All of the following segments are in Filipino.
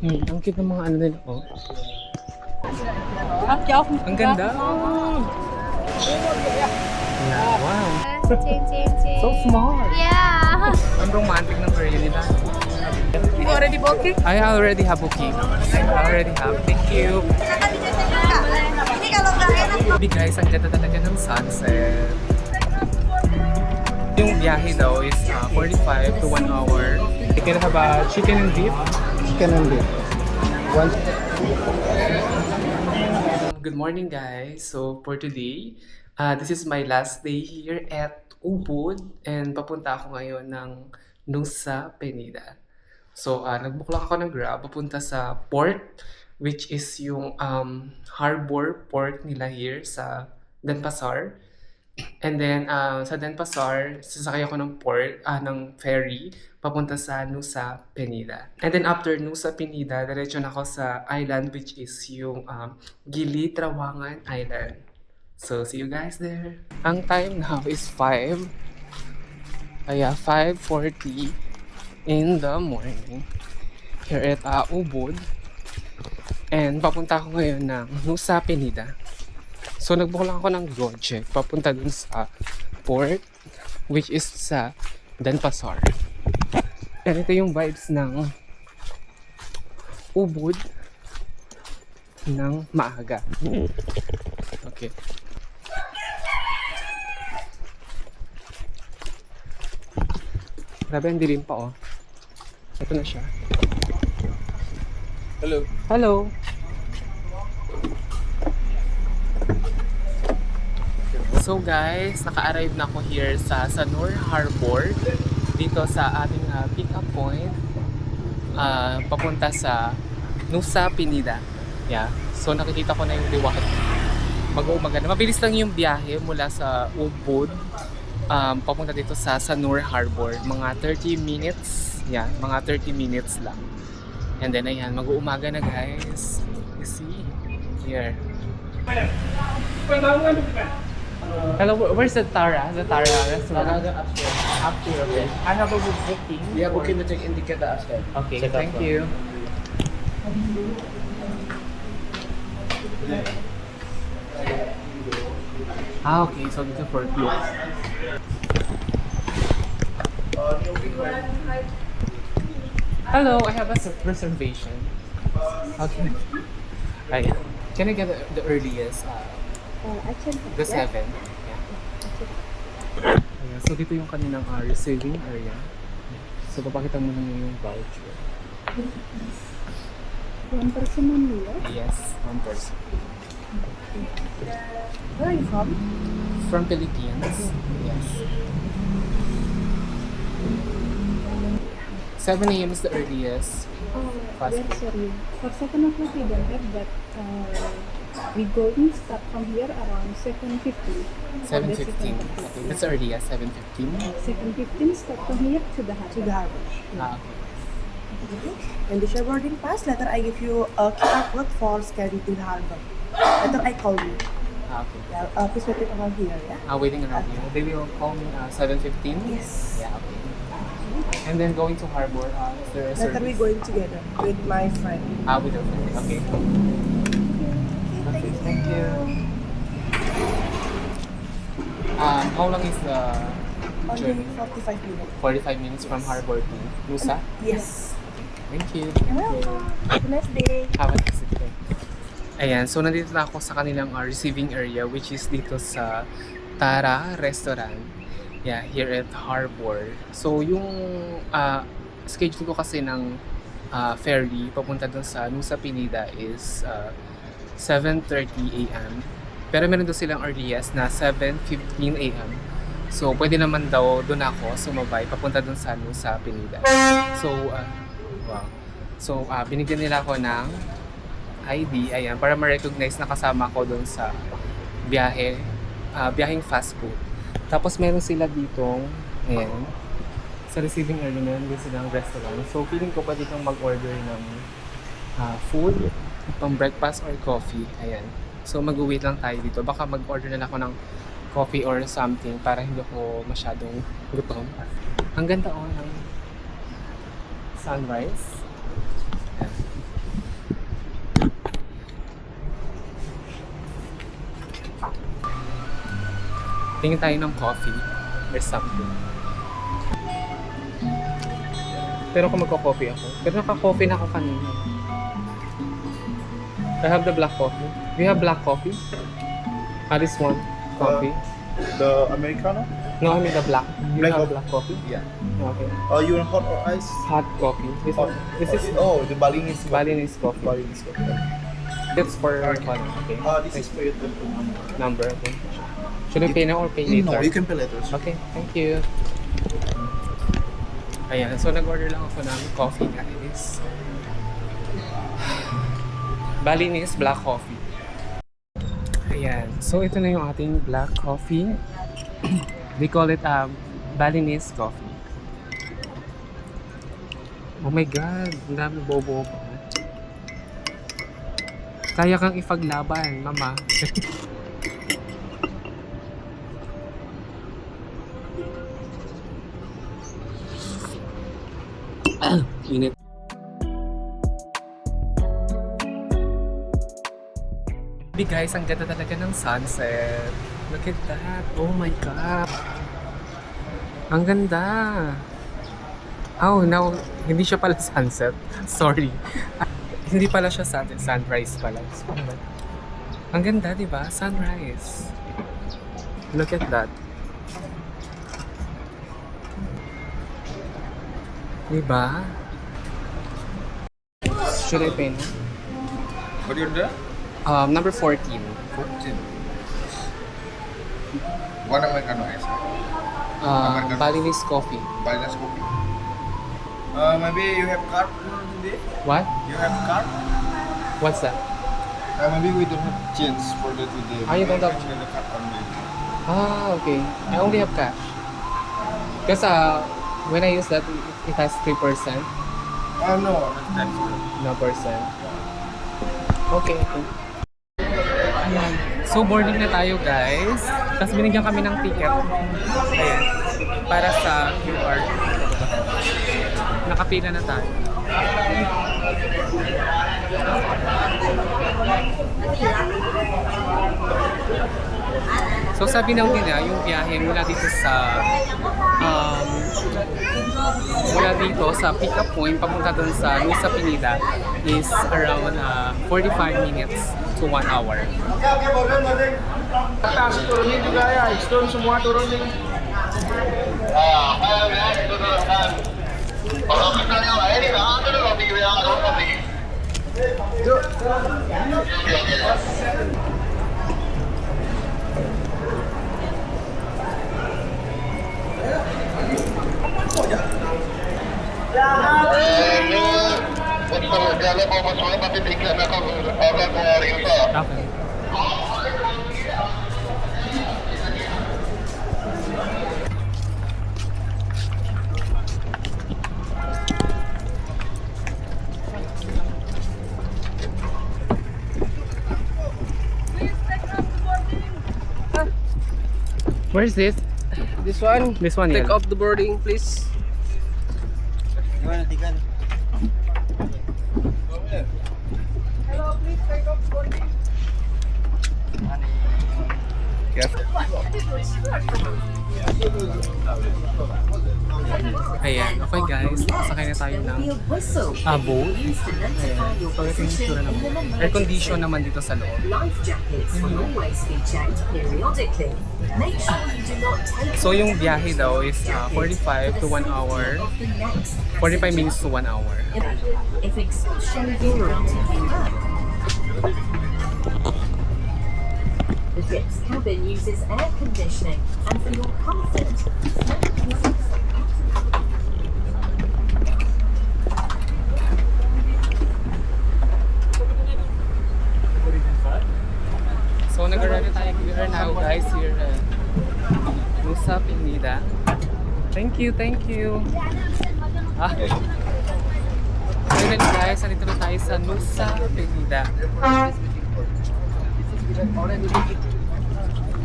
Ang cute ng mga ano nila. Oh. Habt ihr auch einen Ang ganda. Yeah, wow. So smart. Yeah. Ang romantic ng area nila. You already booking? I already have booking. I already have. Thank you. Grabe guys, ang ganda talaga ng sunset. Yung biyahe daw is 45 to 1 hour. You can have a chicken and beef. Chicken and beef. One. Good morning guys. So for today, this is my last day here at Ubud and papunta ako ngayon ng Nusa Penida. So nag-book lang ako ng Grab papunta sa port, which is yung harbor port nila here sa Denpasar. And then sa Denpasar, sasakay ako ng ng ferry papunta sa Nusa Penida. And then after Nusa Penida, diretso na ako sa island which is yung Gili Trawangan Island. So see you guys there. Ang time now is 5:40 in the morning here at Ubud. And papunta ako ngayon ng Nusa Penida. So nagbook lang ako ng Gojek papunta dun sa port which is sa Denpasar. And ito yung vibes ng Ubud ng maaga. Okay. Grabe ang dilim pa oh. Ito na siya. Hello. Hello. So guys, naka-arrive na ako here sa Sanur Harbor dito sa ating pick-up point papunta sa Nusa Penida. Yeah. So nakikita ko na yung liwanag. Mag-uumaga na. Mabilis lang yung biyahe mula sa Ubud papunta dito sa Sanur Harbor. Mga 30 minutes. Yeah, mga 30 minutes lang. And then ayan, mag-uumaga na guys. You see? Here. Hello, where's the Tara? The Tara restaurant? Upstairs, okay. I have a booking. Yeah, booking to check indicate the upstairs. Okay, Check thank out you. Okay, so dito for clothes. Hello, I have a reservation. Okay. Ayan. Can I get the earliest? The 7. Yeah. Ayan, so dito yung kaninang receiving area. So papakita mo lang yung voucher. One person only, yeah? Yes, one person. Where are you from? From Philippines. Yes. 7 a.m. is the earliest. Fast We're food. sorry. For 7 o'clock we don't have, but we going start from here around 7:50. 7:15. Okay, that's the earliest. 7:15. 7:15 start from here to the harbor. Okay. And the share boarding pass, later I give you a QR code for scanning to the harbor. Later I call you. Okay. Yeah, please wait around here, yeah? Waiting around here. They will call me 7:15. Yes. Yeah. Okay. And then going to harbor. Is there a Later we service? going together with my friend. With your friend. Okay. Okay. Thank you. How long is the Only journey? 45 minutes. 45 minutes from harbor to Nusa. Yes. Thank you. You're welcome. Have a nice day. Have a nice day. Ayan, so nandito na ako sa kanilang receiving area which is dito sa Tara Restaurant. Yeah, here at Harbor. So yung schedule ko kasi ng ferry papunta dun sa Nusa Penida is 7:30 a.m. Pero meron doon silang earliest na 7:15 a.m. So pwede naman daw doon ako sumabay papunta dun sa Nusa Penida. So wow. So binigyan nila ako ng ID, ayan, para ma-recognize na kasama ko doon sa biyaheng fast food. Tapos meron sila ditong, ayan, sa receiving area meron din silang restaurant. So feeling ko pwede kang mag-order ng food, pang breakfast or coffee, ayan. So mag-wait lang tayo dito. Baka mag-order na ako ng coffee or something para hindi ako masyadong gutom. Ang ganda ng sunrise. Ayan. Tingin tayo ng coffee or something. Pero kung magko-coffee ako. Pero naka-coffee na ako kanina. I have the black coffee. Do you have black coffee? This one. Coffee. The Americano? No, I mean the black. You Black have coffee. black coffee? Yeah. Okay. You want hot or ice? Hot coffee. This Hot. one. This is the Balinese. Balinese coffee. Balinese coffee. It's for fun. Okay. This is for your Number. Okay. Should we pay now or pay later? No, you can pay later. Okay, thank you. Ayan, so nag-order lang ako ng coffee guys. Balinese black coffee. Ayan, so ito na yung ating black coffee. They call it Balinese coffee. Oh my god, ang dami bobo pa. Kaya kang ipaglaban, mama. Init. Hey guys, ang ganda talaga ng sunset. Look at that. Oh my god. Ang ganda. Oh, now, hindi siya pala sunset. Sorry. Hindi pala siya sunrise pala. So, ang ganda, di ba? Sunrise. Look at that. Diba? Should I pay now? What do you order? Number 14. 14. One Americano ice. Balinese coffee. Balinese coffee. Maybe you have card today? What? You have card? What's that? Maybe we don't have change for the today. You don't have- the card only. Okay. I only have cash. Because when I use that, it has 3%. No, that's No percent. Okay. Ayan. So boarding na tayo guys. Tapos binigyan kami ng ticket. Ayan. Para sa QR. Nakapila na tayo. So sabi daw nila, yung biyahe mula dito sa pick-up point papunta dun sa Nusa Penida is around 45 minutes to 1 hour. turunin juga ya, stone semua turunin. Okay. Where's this? This one, This one, take yeah. off the boarding, please. Ayan, okay guys, sakay na tayo ng boat. Ayan, so ito yung itsura ng boat. Air condition naman dito sa loob. Life jackets will always be checked periodically. Make sure you do not take So yung biyahe daw is 45 to 1 hour, off the next 45 minutes to 1 hour. if expulsion urine taking up. The ship's cabin uses air conditioning, and for your comfort, So nag-arrive tayo here now guys here at Nusa Penida. Thank you, thank you. Finally guys, nandito na tayo sa Nusa Penida.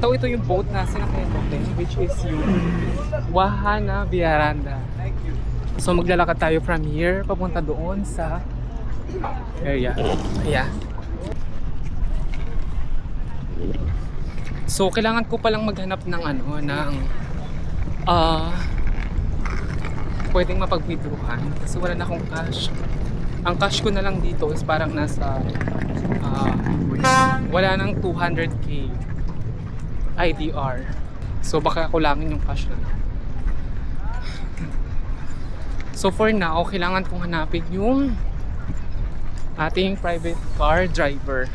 So ito yung boat na sinakyan natin, which is yung Wahana Viaranda. So maglalakad tayo from here papunta doon sa area. Ayan. So, kailangan ko palang maghanap ng ah, pwedeng mapag-withdrawhan kasi wala na akong cash. Ang cash ko na lang dito is parang nasa wala nang 200k IDR. So, baka kulangin yung cash na. So, for now, kailangan kong hanapin yung ating private car driver.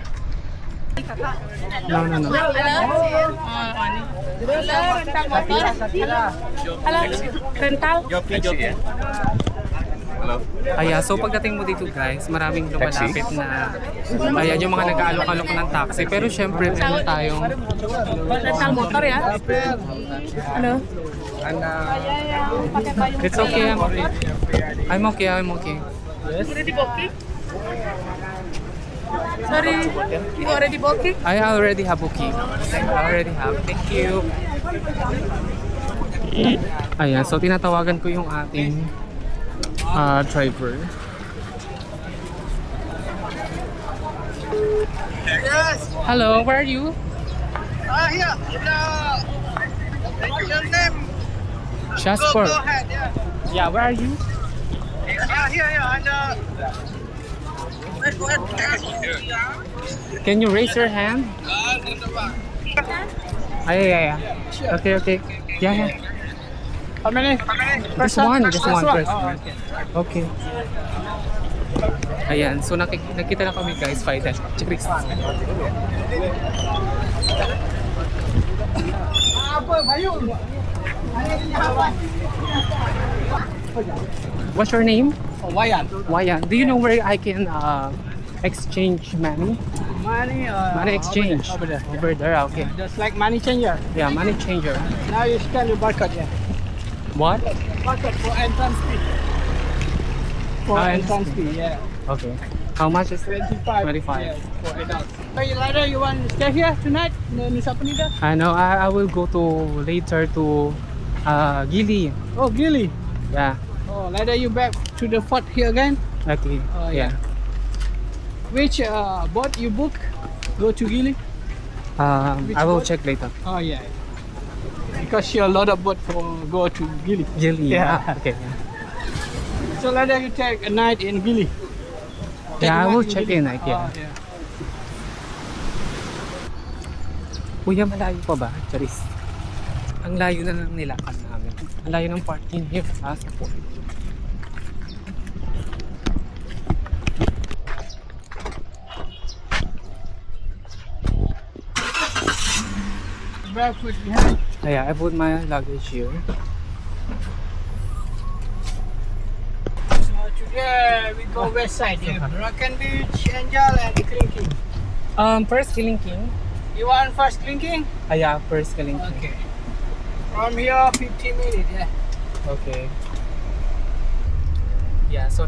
No. Ayan, so pagdating mo dito guys, maraming lumalapit na ayan yung mga nag-aalok-alok ng taxi. Pero syempre, meron tayong motor ya? Ano? It's okay, I'm okay. Yes? Sorry, you already booking? I already have booking. Thank you. Ayan, so tinatawagan ko yung ating driver. Hello, where are you? Here. Your name? Jasper. Go ahead, yeah. Yeah, where are you? Here. And Can you raise your hand? Yeah. Okay. Yeah. How many? Just one person. Oh, okay. Okay. Ayan, so nakita na kami guys, Fidel. Cheers. What's your name? Wayan. Wayan. Do you know where I can exchange money? Money. Money exchange. Over there. Over there, okay. Just like money changer. Yeah, money changer. Now you scan your barcode. Yeah. What? Barcode for entrance fee. For entrance fee. Yeah. Okay. How much is it? 25. 25. Yeah, for adults. So you later you want to stay here tonight in Nusa Penida? I know. I will go to later to Gili. Oh, really? Yeah. Oh, later you back to the fort here again? Okay. Oh, Yeah. Which boat you book? Go to Gili? Which I will boat? check later. Oh yeah. Because you a lot of boat for go to Gili. Gili. Yeah. Okay. So later you take a night in Gili. Yeah, I Take will night check Gili. in. Like, yeah. Oh, yeah. Kuya, malayo pa ba? Charis. Ang layo na ng nilakad namin. Ang layo ng parking here sa port. Barefoot behind. Yeah, I put my luggage here. So today we go west side here. Rocken Beach, Angel and Clinking. First Killing King. You want first Clinking? Yeah, first Killing King. Okay. From here 15 minutes, yeah. Okay. Yeah, so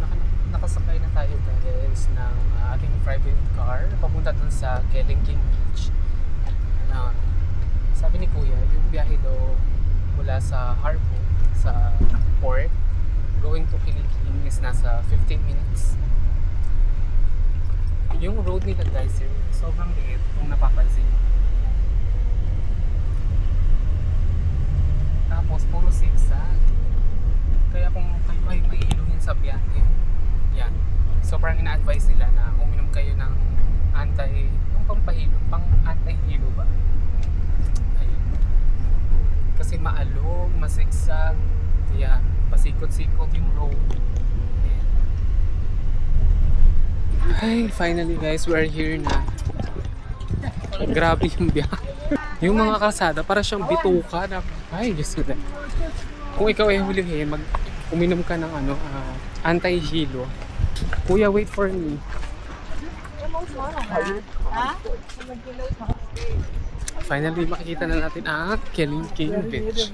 nakasakay na tayo guys ng ating private car papunta dun sa Kelingking Beach. Sabi ni Kuya, yung biyahe daw mula sa harbor, sa port, going to Kelingking is nasa 15 minutes. Yung road nila guys, sobrang liit kung napapansin nyo. Tapos puro zigzag. Kaya kung kayo ay may iluhin sa biyahe, yan. So parang ina-advise nila na uminom kayo ng yung anti-hilo ba? Ayun. Kasi maalog, masigsag, kaya pasikot-sikot yung road. Ayan. Ay, finally guys, we're here na. Grabe yung biyahe. Yung mga kalsada, para siyang bituka na, ay, Diyos ko na. Kung ikaw ay hulihin, uminom ka ng anti-hilo. Kuya, wait for me. Finally, makikita na natin ang Kelingking Beach.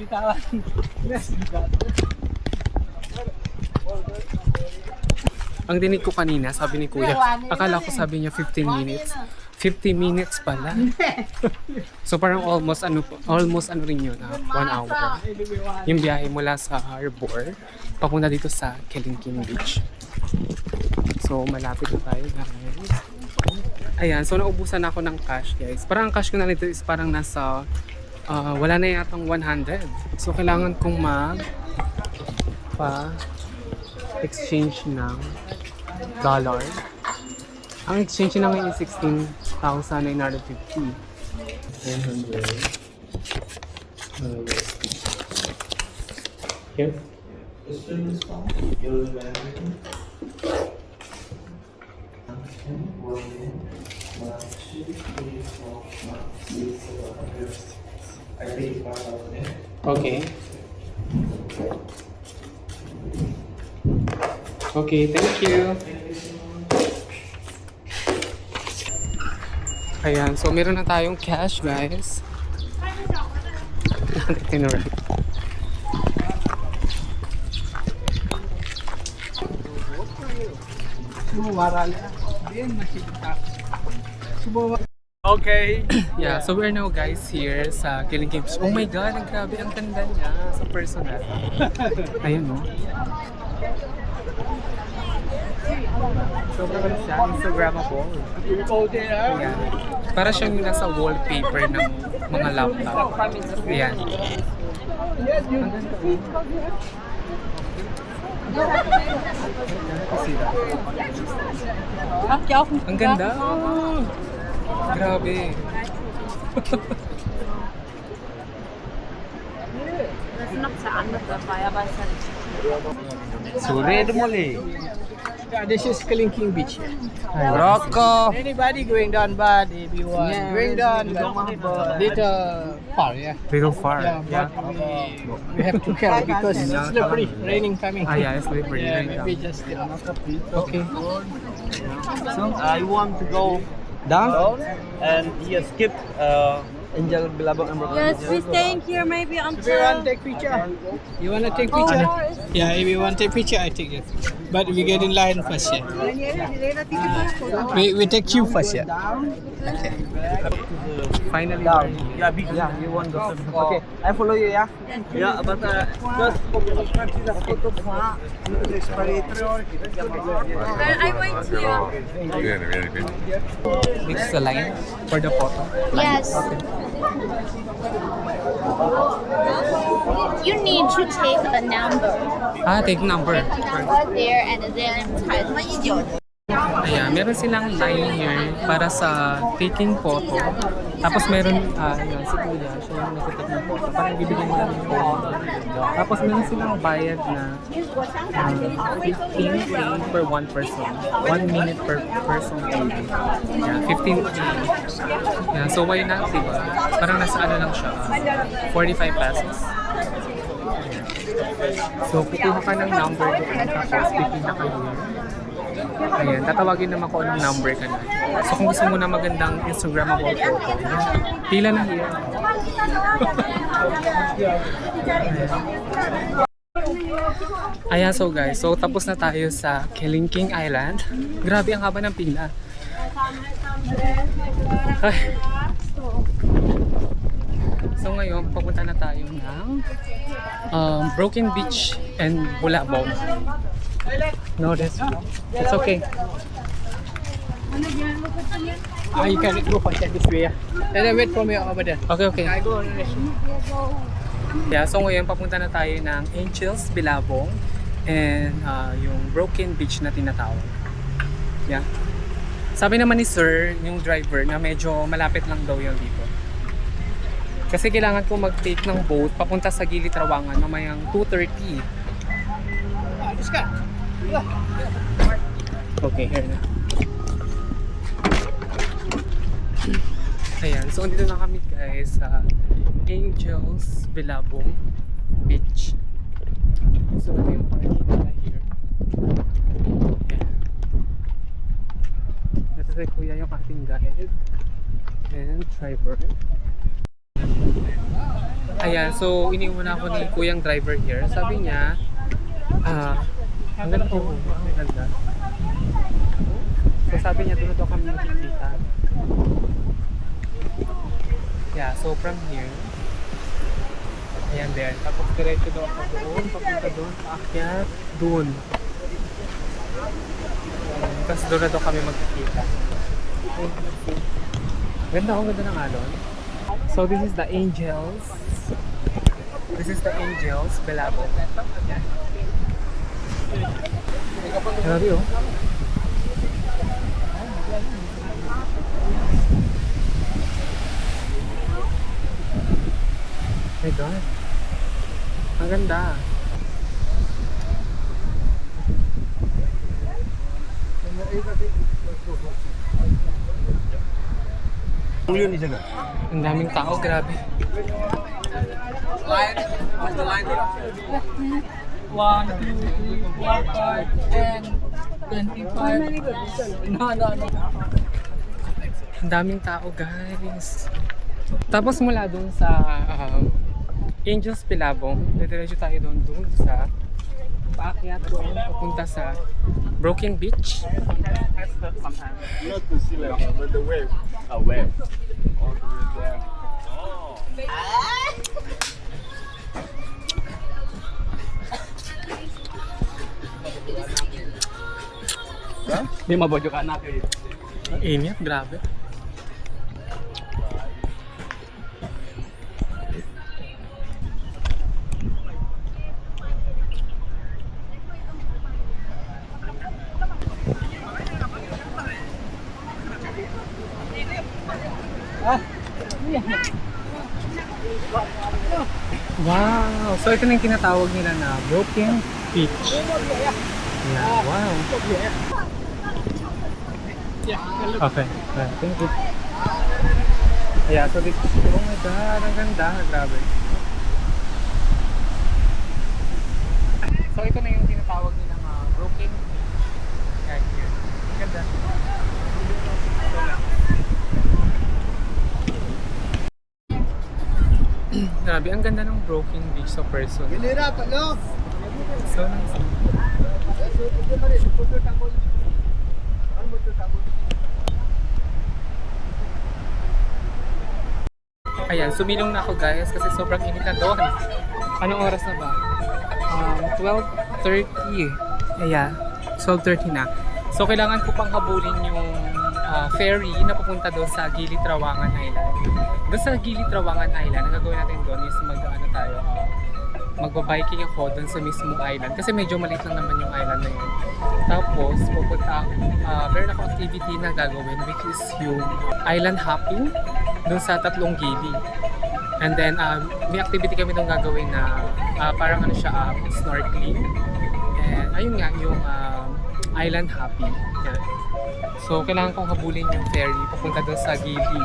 Ang dinig ko kanina, sabi ni Kuya, akala ko sabi niya 15 minutes. 50 minutes pala. So parang almost rin yun, 1 hour. Yung biyahe mula sa harbor, papunta dito sa Kelingking Beach. So, malapit na tayo guys. Ayan, so naubusan ako ng cash guys. Parang ang cash ko na nito is parang nasa wala na yatang 100. So, kailangan kong exchange ng dollar. Ang exchange na ngayon is 16,950. 100. Here. Okay. Okay, thank you. Ayan, so meron na tayong cash, guys. Tinurang. Okay. Yeah, so we're now guys here sa Killing Games. Oh my god, ang grabe, ang ganda niya sa personal. Ayun no. Sobrang ano siya, Instagrammable. Ayan. Para siyang nasa wallpaper ng mga laptop. Ayan. Ang ganda. Grabe. Yeah, this is Kalinking Beach. Rocco! Anybody going down bad if you want going down, but little far, yeah. Little far. Yeah, but we have to carry because it's slippery, raining coming. Ah, yeah, it's slippery. Yeah, Right now. maybe just Okay. I want to go down and you skip Angel Bilabong and Broken. Yes, we're staying here maybe If you want until. to take picture, you want to take picture? Yeah, if you want to take picture, I take it. But we get in line first, yeah. We take you first, yeah. Finally. Yeah, big. Yeah, you want to. Okay, I follow you. Yeah. Yeah, but just I wait here. This is the line for the photo. Yes. You need to take a number. Ah, take number. Number there and then 19. Ayan, meron silang line here para sa taking photo. Tapos meron, yun, si Kuya, siya yung nagtitake ng photo. Parang bibigyan mo lang yung photo. Tapos meron silang bayad na 15K per one person. 1 minute per person only. Yeah, 15K. Yeah, so why not, diba? Parang nasa ano lang siya, 45 pesos. So, kukuha ka ng number doon, tapos pipili ka here. Ayan, tatawagin naman ko anong number ka na. So kung gusto mo na magandang Instagrammable photo, pila na here. Ayan, so guys, so tapos na tayo sa Kelingking Island. Grabe ang haba ng pila. Ay. So ngayon, papunta na tayo ng Broken Beach and Bulabog. No, it's okay. You can go first this way, yeah. And then wait for me over there. Okay, okay. I go on the rest. Yeah, so ngayon papunta na tayo ng Angels Bilabong and yung Broken Beach na tinatawag. Yeah. Sabi naman ni sir, yung driver, na medyo malapit lang daw yun dito. Kasi kailangan ko mag-take ng boat papunta sa Gili Trawangan mamayang 2:30. This guy. Okay, here na. Ayan, so dito na kami guys sa Angels Bilabong Beach. So ito yung parking nila here. Ito si Kuya yung ating guide and driver. Ayan, so iniwan ako ni Kuyang driver here. Sabi niya, ang ganda po, ang ganda. So sabi niya, doon daw kami makikita. Yeah, so from here, ayan there. Tapos diretso daw ako doon, papunta doon, paakyat, doon. Tapos doon na daw kami magkikita. Ganda ng alon. So this is the Angels. This is the Angels, Belabo. Grabe oh. My God. Ang ganda. Ang daming tao, grabe. What's the line? 1, 2, 3, 4, 5, 10, 25. No. Ang daming tao, guys. Tapos mula dun sa Angels Pilabong, diretso tayo doon sa paakyat doon, papunta sa Broken Beach. Not the sea level, but the wave. A wave. All the way there. Di mabodyo ka anak eh. Ang init, grabe. Wow! So ito na yung tinatawag nila na Broken Beach. Yeah, wow! Okay, thank you. Yeah, so this, oh my God, ang ganda, grabe. So ito na yung tinatawag nila na Broken Beach. Right here. Ang ganda. Grabe, ang ganda ng Broken Beach sa person. So nice. Ayan, sumilong na ako guys kasi sobrang init na doon. Anong oras na ba? 12:30. Ayan, 12:30 na. So kailangan ko pang habulin yung ferry na pupunta doon sa Gili Trawangan Island. Doon sa Gili Trawangan Island, ang gagawin natin doon is magbabiking ako doon sa mismong island kasi medyo maliit lang naman yung island na yun. Tapos pupunta meron akong activity na gagawin which is yung island hopping doon sa tatlong gili. And then may activity kami doon gagawin na parang ano siya, snorkeling. And ayun nga yung island hopping. Yan. So kailangan kong habulin yung ferry papunta doon sa gili.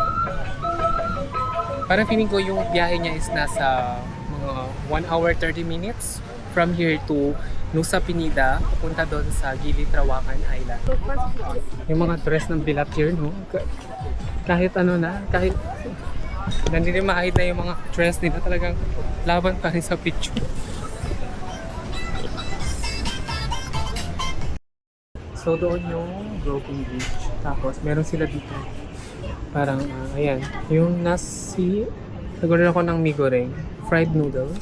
Parang feeling ko yung biyahe niya is nasa mga 1 hour 30 minutes from here to Nusa Penida, papunta doon sa Gili Trawangan Island. Yung mga dress ng bilat here, no? Kahit ano na, kahit nandito makahit na yung mga dress nila, talagang laban pa rin sa picture. So doon yung Broken Beach. Tapos meron sila dito. Parang, ayan, yung nasi, nag-order ako ng mi goreng, fried noodle.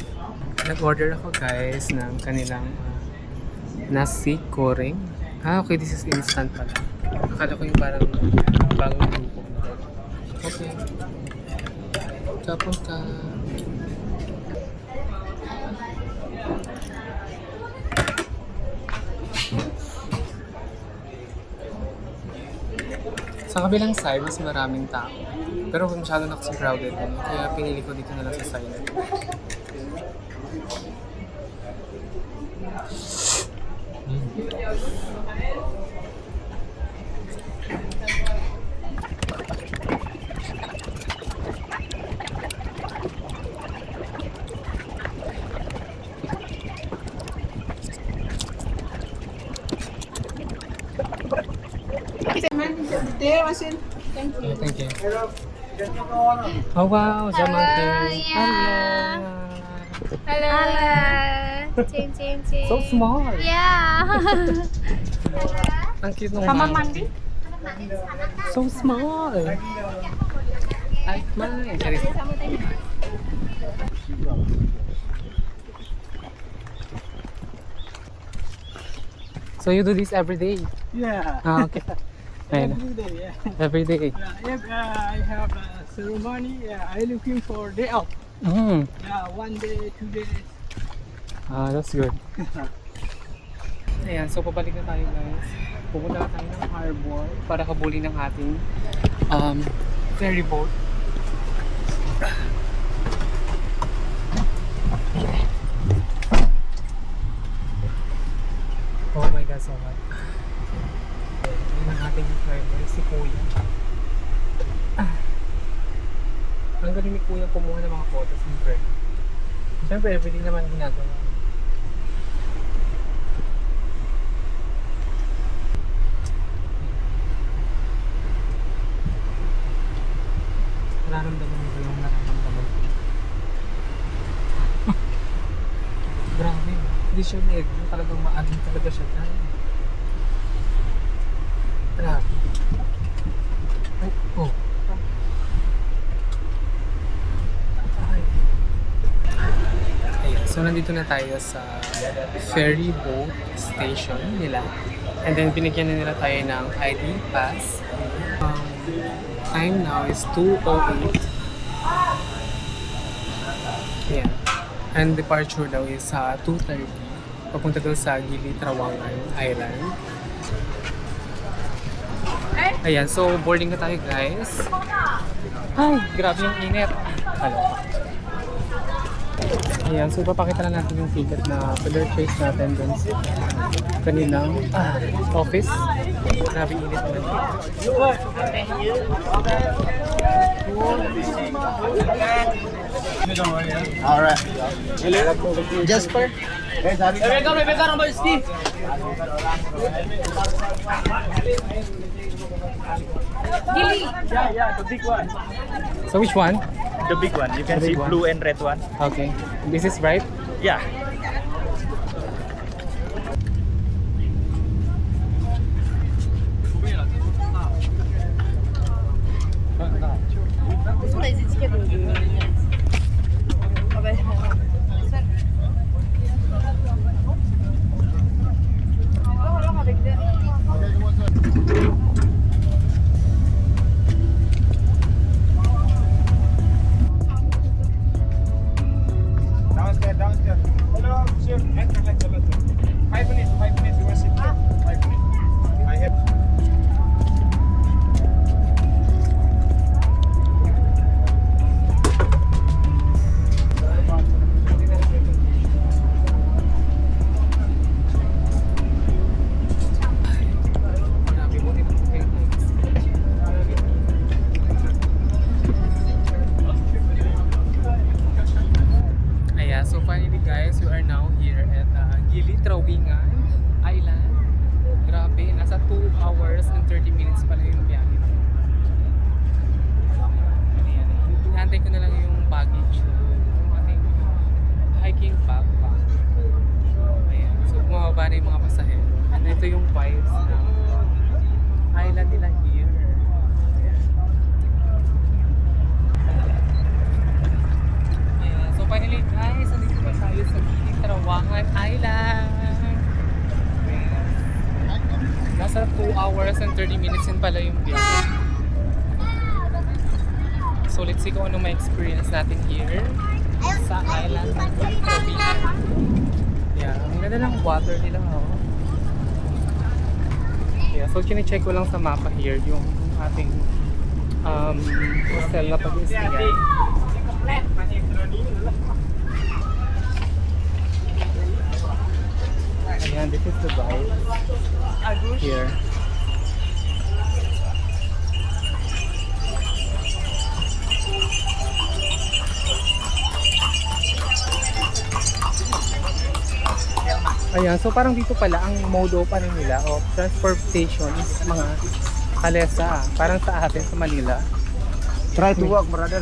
Nag-order ako guys ng kanilang nasi goreng. Okay, this is instant pala. Akala ko yung parang bagong luto. Okay. Tapos sa kabilang side, mas maraming tao. Pero masyado na kasi crowded. Kaya pinili ko dito na lang sa side. Thank you. Oh wow, Jamante. yeah. Hello. Chin, chin, chin. So small. Yeah. Ang cute nung mandi. So small. Like mine. So you do this every day? Yeah. Ah, okay. Ayun. Every day, yeah. Every day. If I have a ceremony, I looking for day off. Mm. Yeah, 1 day, 2 days. Ah, that's good. Ayan, so pabalik na tayo guys. Pupunta na tayo ng harbor para kabuli ng ating ferry boat. Oh my God, so hot. Ayan ang ating driver, si Kuya. Ang galing ni Kuya kumuha ng mga photos ng ferry. Siyempre, everything naman ginagawa. Nararamdaman mo ba yung nararamdaman ko? Grabe. Hindi siya negro. Talagang maading talaga siya dahil. Grabe. Ay, oh. Ay. Ayan. So, nandito na tayo sa ferry boat station nila. And then, binigyan na nila tayo ng ID pass. Time now is 2:08. Yeah. And departure daw is sa 2:30. Papunta daw sa Gili, Trawangan Island. Ayan, so boarding na tayo guys. Ay, grabe yung init. Hello. Ayan, so ipapakita na natin yung ticket na purchase natin dun sa kanilang office. Grabe init naman. Alright. Jasper? Yeah, the big one. So which one? The big one. You can The see big one. blue and red one. Okay. This is right? Yeah. Downstairs. Hello, sir. 5 minutes, you want to sit here? 5 minutes. I have. Grabe mo din ang Ayan, so finally guys, we are now here at Gili, Trawangan Island. Grabe, nasa 2 hours and 30 minutes pala yung biyahe. Ayan, pinantay ko na lang yung baggage na yung ating hiking backpack. Ayan, so bumababa na yung mga pasahero. And ito yung vibes ng island nila here. Ayan. Ayan, so finally guys, nandito na tayo sa Gili, Trawangan Island. Ayan. Nasa 2 hours and 30 minutes din pala yung biyahe. So let's see kung ano may experience natin here sa island ng Gili, Trawangan. Yeah, ang ganda ng water nila, oh. Yeah, so chine-check ko lang sa mapa here yung ating hostel na pag-iistigan. Ayan, this is the vibe here. Ayan, so parang dito pala ang mode pa rin nila of transportation is mga kalesa. Parang sa atin sa Manila. Try to walk, brother.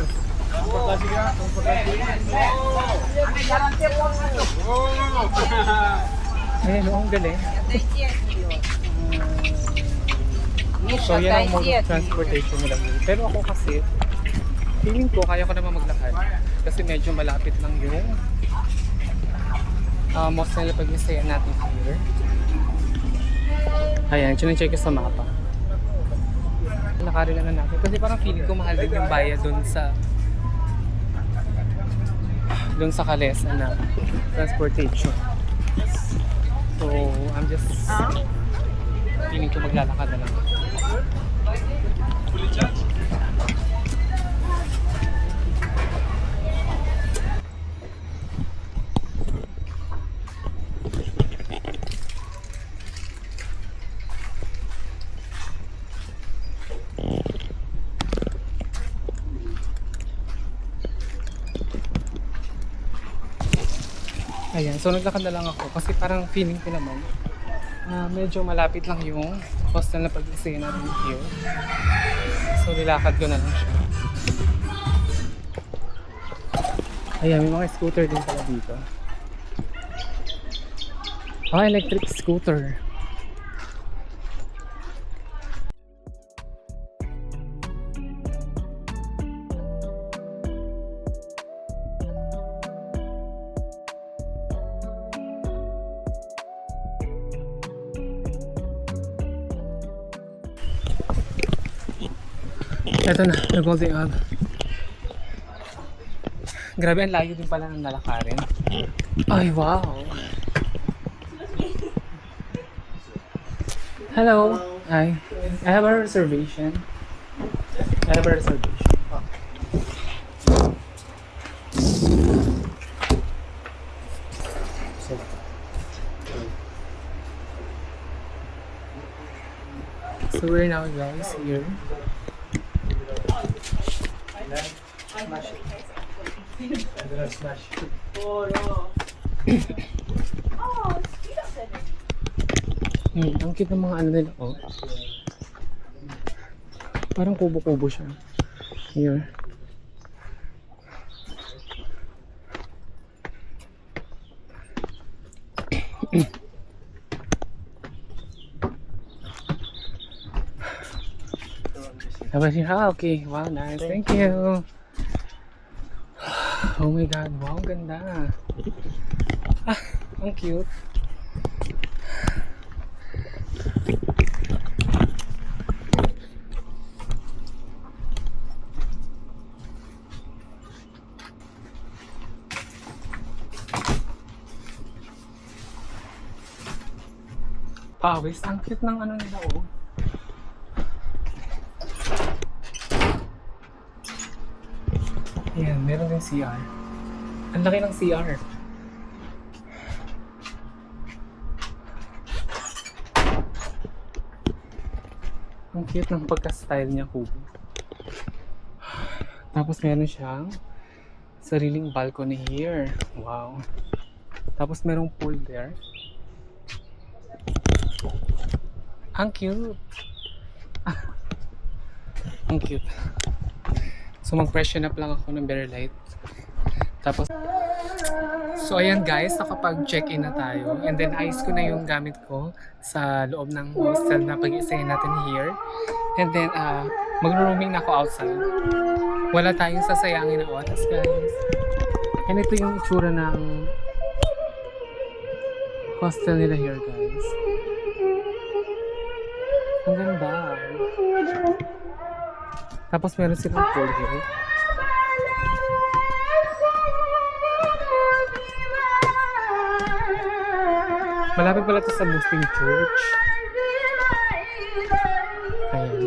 Ayan, ang galing. So yan ang mode of transportation nila. Pero ako kasi, feeling ko kaya ko naman maglakad. Kasi medyo malapit lang yung most nila pag-isayan natin here. Ayan, chine-check ko sa mapa. Lakarin na natin. Kasi parang feeling ko mahal din yung bayad doon sa Calesa na transportation. So, I'm just feeling ko maglalakad na lang. Ayan, so naglakad na lang ako kasi parang feeling ko naman medyo malapit lang yung hostel na pag-isaya natin here. So nilakad ko na lang siya. Ayan, may mga scooter din pala dito. Electric scooter. Ito na, nag-holding up. Grabe, ang layo din pala ng nalakarin. Ay, wow! Hello! Hi. I have a reservation. So we're now guys here. Ang cute ng mga ano nila, oh. Parang kubo-kubo siya. Here. Okay. Wow, nice. Thank you. Oh my God. Wow, ang ganda. Ang cute. Pawis. Ang cute ng ano nila, oh. Ayan, meron din CR. Ang laki ng CR. Ang cute ng pagka-style niya, kubo. Tapos meron siyang sariling balcony here. Wow. Tapos merong pool there. Ang cute. Ang cute. So mag-freshen up lang ako ng very light. Tapos so ayan guys, nakapag-check-in na tayo. And then ayos ko na yung gamit ko sa loob ng hostel na pag-iisayin natin here. And then mag-rooming na ako outside. Wala tayong sasayangin na oras guys. And ito yung itsura ng hostel nila here guys. Ang ganda. Tapos meron silang pool here. Malapit pala ito sa Muslim Church. Ayan.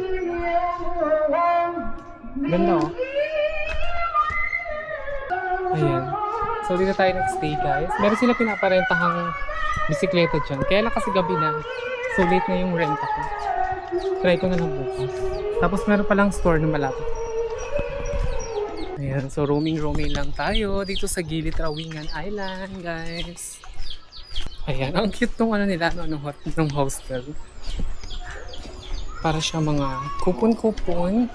Ganda oh. Ayan. So dito tayo nag-stay guys. Meron sila pinaparentahang bisikleta dyan. Kaya lang kasi gabi na. So late na yung renta ko. Try ko na lang bukas. Tapos meron palang store na malapit. Ayan, so roaming lang tayo dito sa gilid Rawingan Island, guys. Ayan, ang cute nung ano nila, nung hostel. Para siya mga kupon-kupon.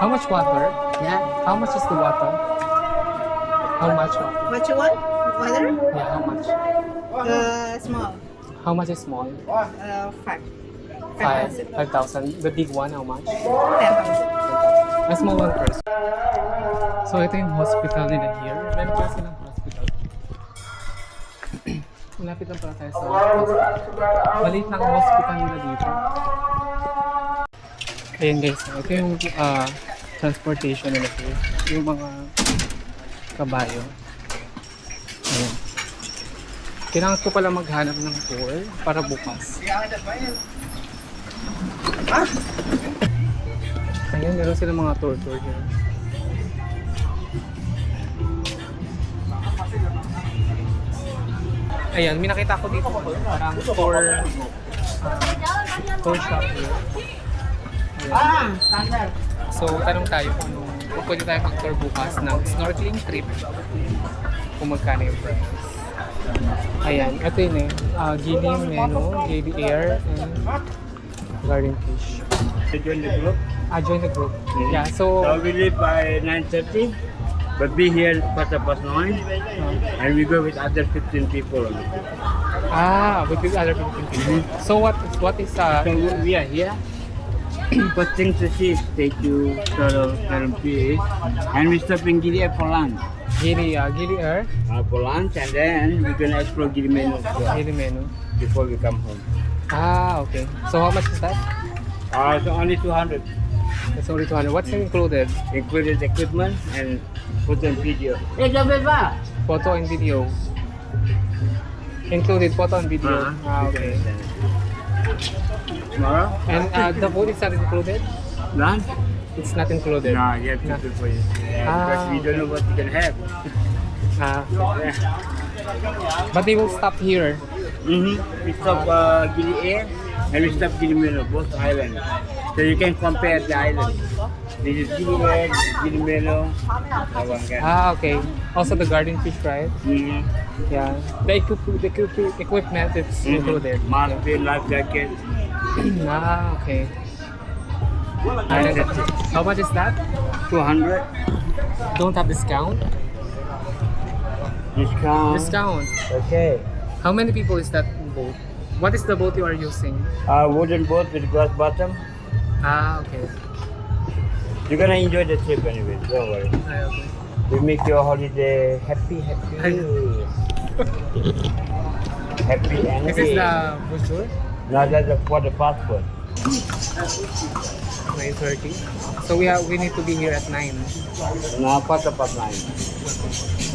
How much water? Yeah. How much is the water? How much water? What you want? Water? Yeah, how much? Small. How much is small? 5. 5,000. The big one, how much? 10,000. A small one first. So ito yung hospital nila here. Meron pa silang hospital. Malapit lang pala tayo sa hospital. Maliit lang ang hospital nila dito. Ayan guys, ito yung transportation nila po. Yung mga kabayo. Ayan. Kailangan ko pala maghanap ng tour para bukas. Ayan, meron silang mga tour here. Ayan, may nakita ko dito parang tour shop here. Ayan. So, tanong tayo kung pwede tayo mag-tour bukas ng snorkeling trip. Kung magkano yung price. Ayan, ito yun eh. Gili Meno, Gili Air, and Garden Fish. Join the group. Join the group. Yeah, So so we leave by 9:30, but be here 9:15, and we go with other 15 people. with the other people. So what is So we are here. First thing to see is take you to PH, and we stop in Gili Air for lunch. Gili Air, For lunch, and then we're gonna explore Gili Meno Gili Menu. before we come home. Okay. So how much is that? So only 200, It's only 200. What's included? included equipment and photo and video. Photo and video. Included photo and video. Okay. Tomorrow? And the food is not included? Lunch? It's not included. No, you have to do for you. Because we don't know what you can have. Ah, but they will stop here. We stop Gili Air and we stop Gili Meno, both islands. So you can compare the islands. This is Gili Air, this is Gili Meno. Okay. Also the garden fish, right? Yeah. The equipment is included. Mask, life jacket. Okay. How much is that? 200. Don't have discount? Discount. Okay. How many people is that boat? What is the boat you are using? Wooden boat with glass bottom. Okay. You're gonna enjoy the trip anyway, don't worry. Okay. We make your holiday happy. Happy and This is the brochure. Now that's for the passport. 9:30. So we need to be here at 9. Now quarter past 9.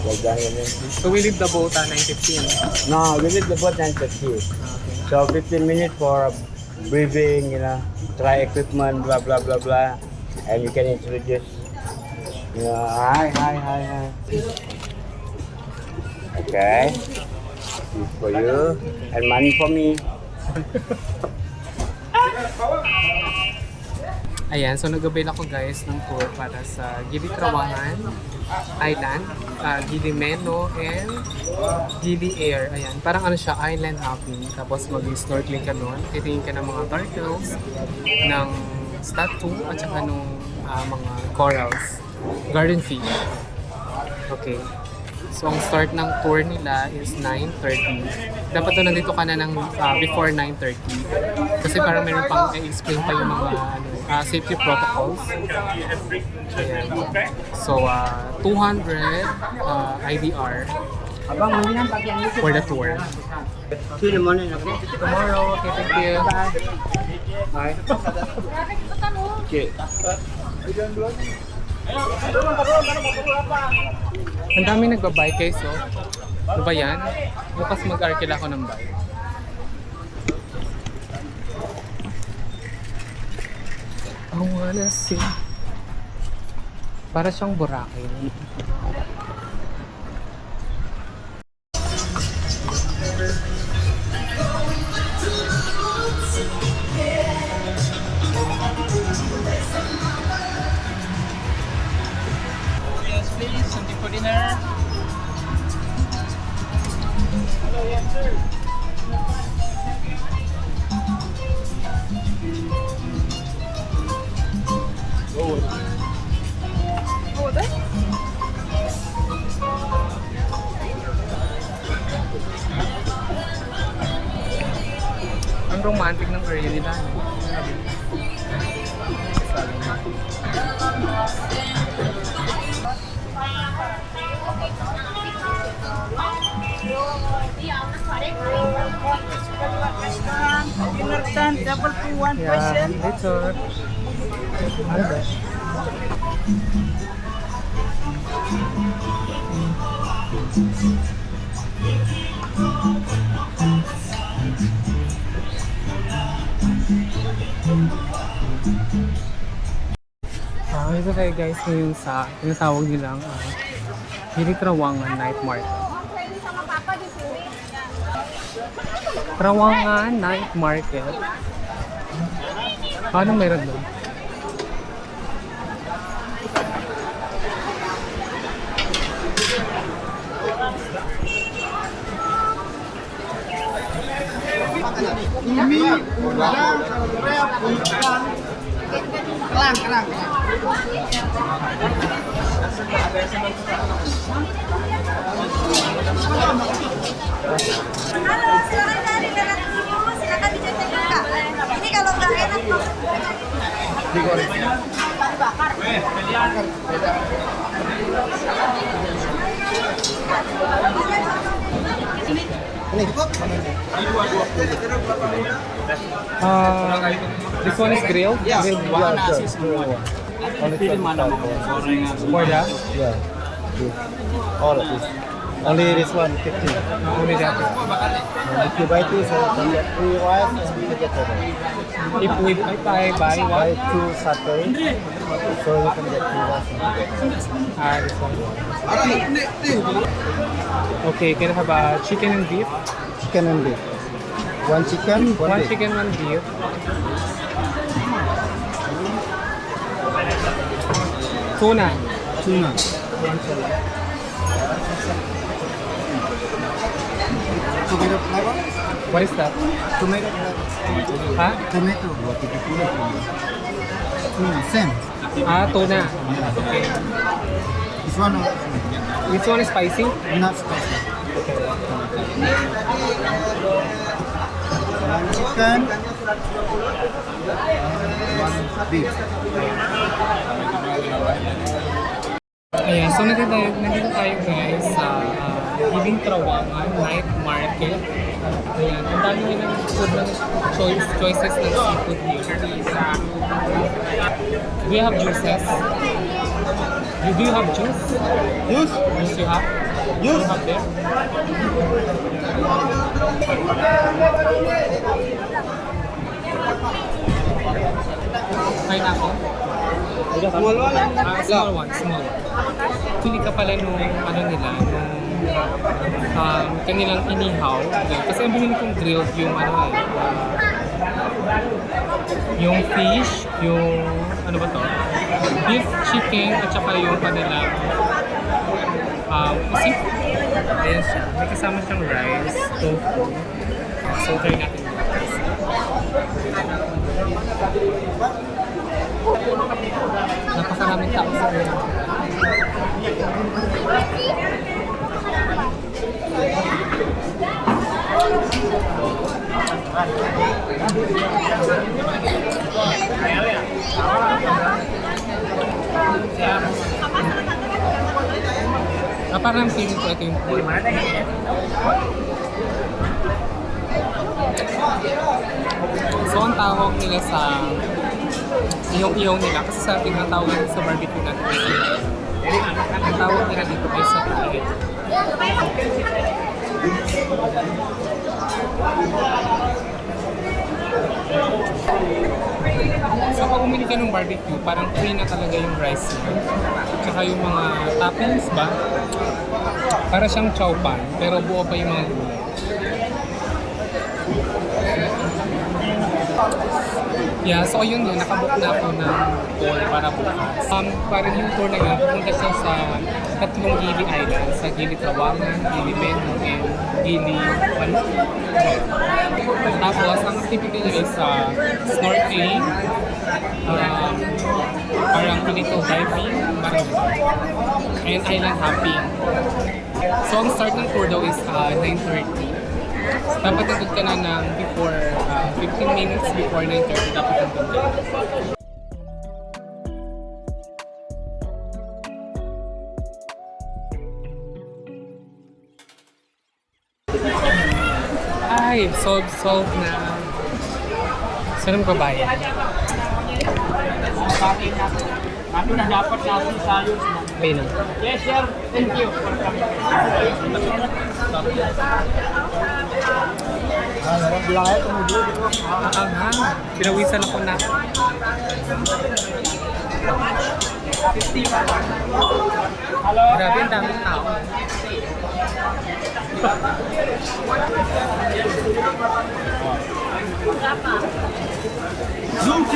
Like that, and then- So we leave the boat at 9:15. No, we leave the boat 9:30. So 15 minutes for breathing, try equipment, blah blah blah blah, and you can introduce. Hi. Okay. This for you and money for me. Ayan, so nag-avail ako guys ng tour para sa Gili Trawangan Island, Gili Meno, and Gili Air. Ayan, parang ano siya, island hopping. Tapos mag-snorkeling ka nun, titingin ka ng mga turtles, ng statue, at saka ng mga corals. Garden fish. Okay. So, ang start ng tour nila is 9:30. Dapat doon nandito ka na ng before 9:30. Kasi parang meron pang i-explain pa yung mga safety protocols. Ayan. So, 200 IDR for the tour. See you in the morning, okay? Tomorrow, okay, thank you. Bye. Okay. Ang dami nagbabike guys, so. Ano ba yan? Bukas mag-arkila ako ng bike. I wanna see. Para siyang Boracay. Yes, please. Something for dinner. Ang romantic ng area nila. No? understand level 2 one question? Later. Ano ba? Ito tayo guys ngayon sa tinatawag nilang Gili Trawangan Night Market. Trawangan Night Market. Paano meron doon? Halo, silakan dari dalam dulu. Silakan dijajan juga. Ini kalau nggak enak This one is grilled? Yeah. Grilled one? Only 25. For that? Yeah. All of this. Only this one 50. Only that. And if you buy two, so you can get 3 rice and you get that. If I buy Buy one? 2 satay, so you can get 2 rice. This one. Okay, can I have chicken and beef? Chicken and beef. 1 chicken, 1 One beef. chicken, one beef. Tuna. Tuna. Tomato flavor? What is that? Tomato flavor. Ha? Tomato. Tuna, same. Tuna. This one Which one is spicy? not spicy. One chicken, one beef. Ayan, so nandito tayo guys sa Gili Trawangan Night Market. Ayan, ang dami nyo ng food ng choices ng seafood here. Do you have juices? Do you have juice? Juice? Juice you have? You have there? Pineapple? Small one? Small one, small one. Pili ka pala nung ano nila, nung kanilang inihaw. Kasi ang binili kong grilled yung ano yung fish, yung ano ba to? Beef, chicken, at saka yung kanilang isip. Ayan siya. May kasama siyang rice, tofu. So, try natin. Napakaraming tao sa akin. Parang feeling ko ito yung pork. So, ang tawag nila sa iyong-iyong nila, kasi sa ating ang tawag sa barbecue natin ang tawag nila dito ay sa tayo. So, pag umili ka ng barbecue, parang free na talaga yung rice mo. Tsaka yung mga toppings ba? Para siyang chow pan, pero buo pa yung mga gulay. Yeah, so yun yun, nakabook na ako ng tour para bukas. Parang yung tour na yun, pupunta siya sa tatlong Gili Island, sa Gili Trawangan, Gili Benno, and Gili ano? Tapos, ang activity niya is snorkeling, parang little diving, parang and island hopping. So, ang start ng tour daw is 9:30. Dapat nandun ka na ng before, 15 minutes before 9:30, dapat nandun ka. Ay, solve na. Saan ang babayad? Kami na dapat natin sayos na. Ayun na. Yes, sir. Thank you. Anghang. Pinawisan ako na. Grabe, ang daming tao. Zoom,